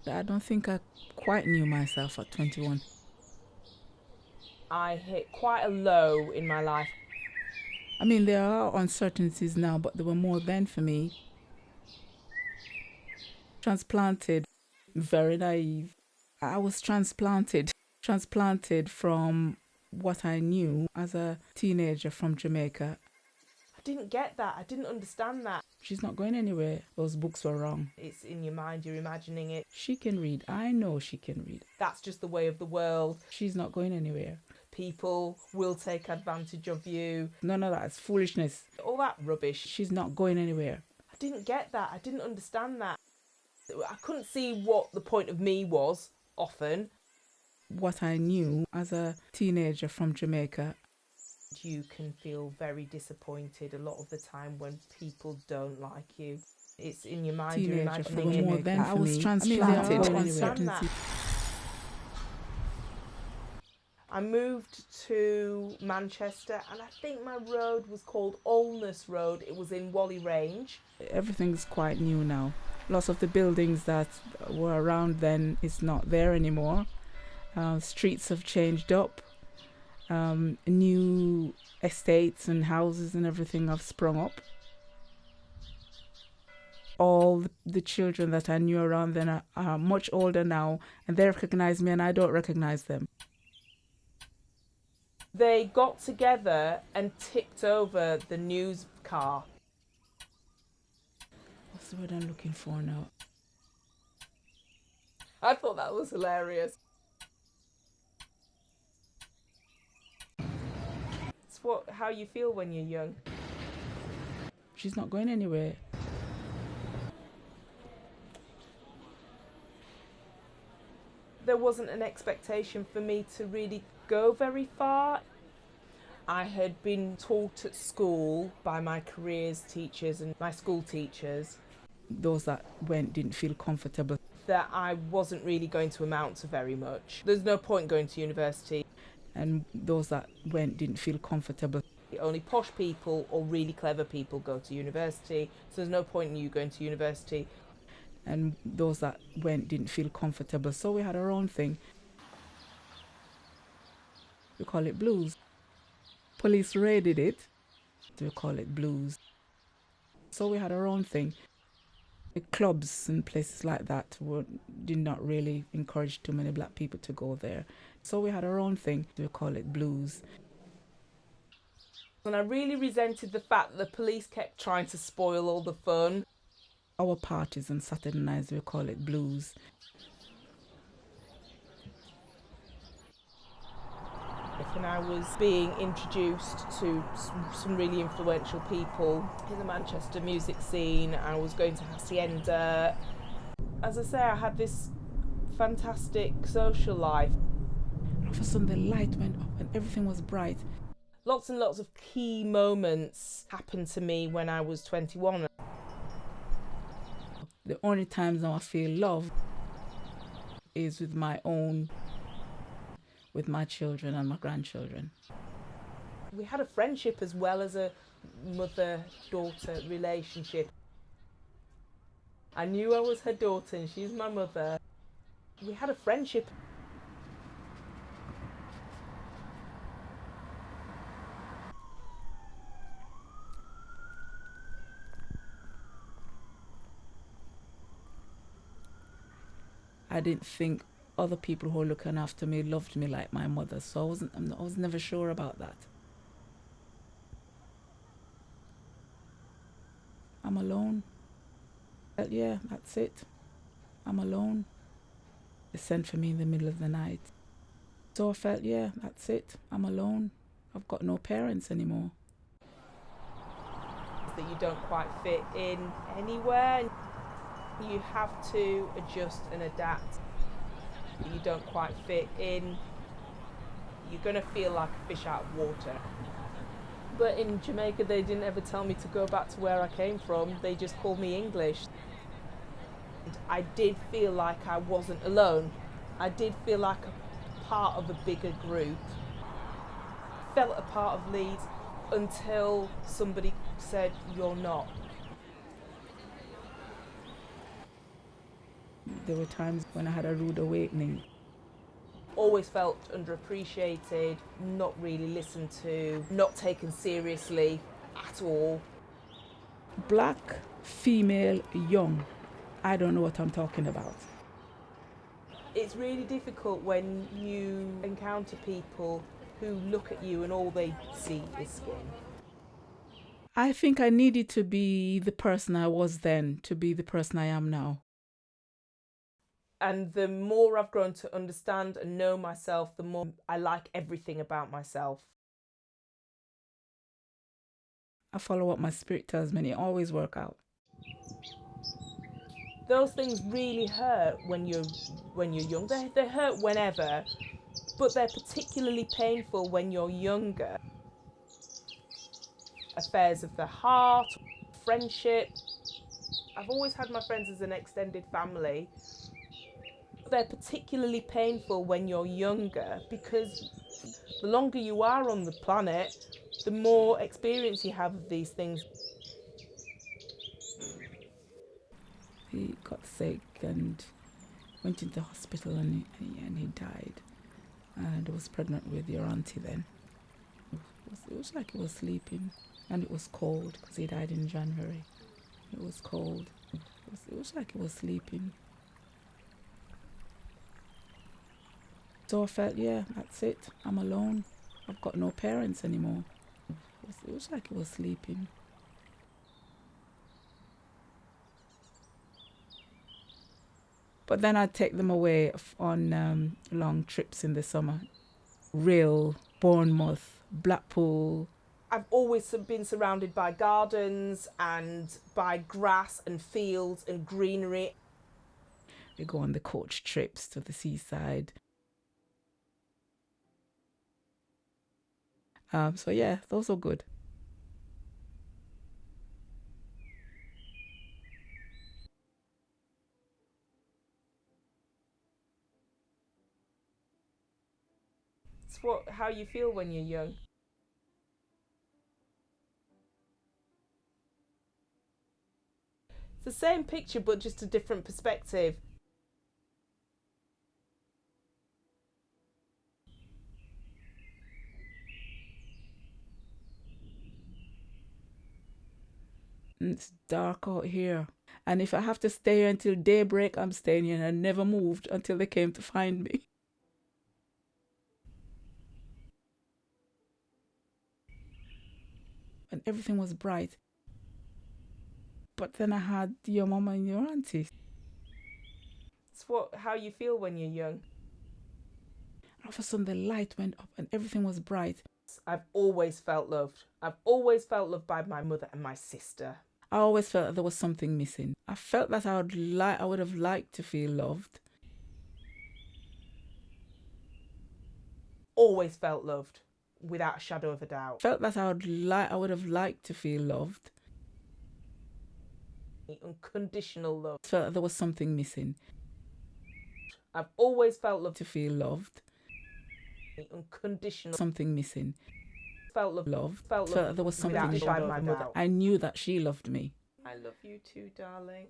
I don't think I quite knew myself at 21. I hit quite a low in my life. I mean, there are uncertainties now, but there were more then for me. Transplanted, very naive. I was transplanted from what I knew as a teenager from Jamaica. I didn't get that. I didn't understand that. She's not going anywhere. Those books were wrong. It's in your mind, you're imagining it. She can read. I know she can read. That's just the way of the world. She's not going anywhere. People will take advantage of you. None of that is foolishness. All that rubbish. She's not going anywhere. I didn't get that. I didn't understand that. I couldn't see what the point of me was, often. What I knew as a teenager from Jamaica. You can feel very disappointed a lot of the time when people don't like you. It's in your mind, you're imagining it. More than I was transplanted. I moved to Manchester and I think my road was called Alness Road. It was in Whalley Range. Everything's quite new now. Lots of the buildings that were around then is not there anymore. Streets have changed up. New estates and houses and everything have sprung up. All the children that I knew around then are much older now, and they recognize me and I don't recognize them. They got together and tipped over the news car. What's the word I'm looking for now? I thought that was hilarious. It's how you feel when you're young. She's not going anywhere. There wasn't an expectation for me to really go very far. I had been taught at school by my careers teachers and my school teachers. Those that went didn't feel comfortable. That I wasn't really going to amount to very much. There's no point going to university. And those that went didn't feel comfortable. Only posh people or really clever people go to university, so there's no point in you going to university. And those that went didn't feel comfortable, so we had our own thing. We call it blues. Police raided it, we call it blues. So we had our own thing. The clubs and places like that did not really encourage too many black people to go there. So we had our own thing, we call it blues. And I really resented the fact that the police kept trying to spoil all the fun. Our parties on Saturday nights, we call it blues. And I was being introduced to some really influential people in the Manchester music scene. I was going to Hacienda. As I say, I had this fantastic social life. All of a sudden the light went up and everything was bright. Lots and lots of key moments happened to me when I was 21. The only times now I feel love is with my children and my grandchildren. We had a friendship as well as a mother-daughter relationship. I knew I was her daughter and she's my mother. We had a friendship. I didn't think other people who were looking after me loved me like my mother, so I was never sure about that. I'm alone. But yeah, that's it. I'm alone. They sent for me in the middle of the night. So I felt, yeah, that's it. I'm alone. I've got no parents anymore. That you don't quite fit in anywhere. You have to adjust and adapt. You don't quite fit in. You're going to feel like a fish out of water. But in Jamaica, they didn't ever tell me to go back to where I came from. They just called me English. And I did feel like I wasn't alone. I did feel like a part of a bigger group. Felt a part of Leeds until somebody said, "You're not." There were times when I had a rude awakening. Always felt underappreciated, not really listened to, not taken seriously at all. Black, female, young. I don't know what I'm talking about. It's really difficult when you encounter people who look at you and all they see is skin. I think I needed to be the person I was then to be the person I am now. And the more I've grown to understand and know myself, the more I like everything about myself. I follow what my spirit tells me and it always works out. Those things really hurt when you're young. They hurt whenever, but they're particularly painful when you're younger. Affairs of the heart, friendship. I've always had my friends as an extended family. They're particularly painful when you're younger because the longer you are on the planet, the more experience you have of these things. He got sick and went into hospital and he died. And I was pregnant with your auntie then. It was like he was sleeping and it was cold because he died in January. It was cold. It was like he was sleeping. So I felt, yeah, that's it. I'm alone. I've got no parents anymore. It was like he was sleeping. But then I'd take them away on long trips in the summer. Rail, Bournemouth, Blackpool. I've always been surrounded by gardens and by grass and fields and greenery. We go on the coach trips to the seaside. So yeah, those are good. It's how you feel when you're young. It's the same picture but just a different perspective. It's dark out here. And if I have to stay here until daybreak, I'm staying here. And I never moved until they came to find me. And everything was bright. But then I had your mama and your auntie. It's how you feel when you're young. All of a sudden the light went up and everything was bright. I've always felt loved. I've always felt loved by my mother and my sister. I always felt that there was something missing. I felt that I would have liked to feel loved. Always felt loved, without a shadow of a doubt. Felt that I would have liked to feel loved. Unconditional love. Felt that there was something missing. I've always felt loved. To feel loved. Unconditional. Something missing. Felt love. Felt that there was something without a shadow of a doubt. I knew that she loved me. I love you too, darling.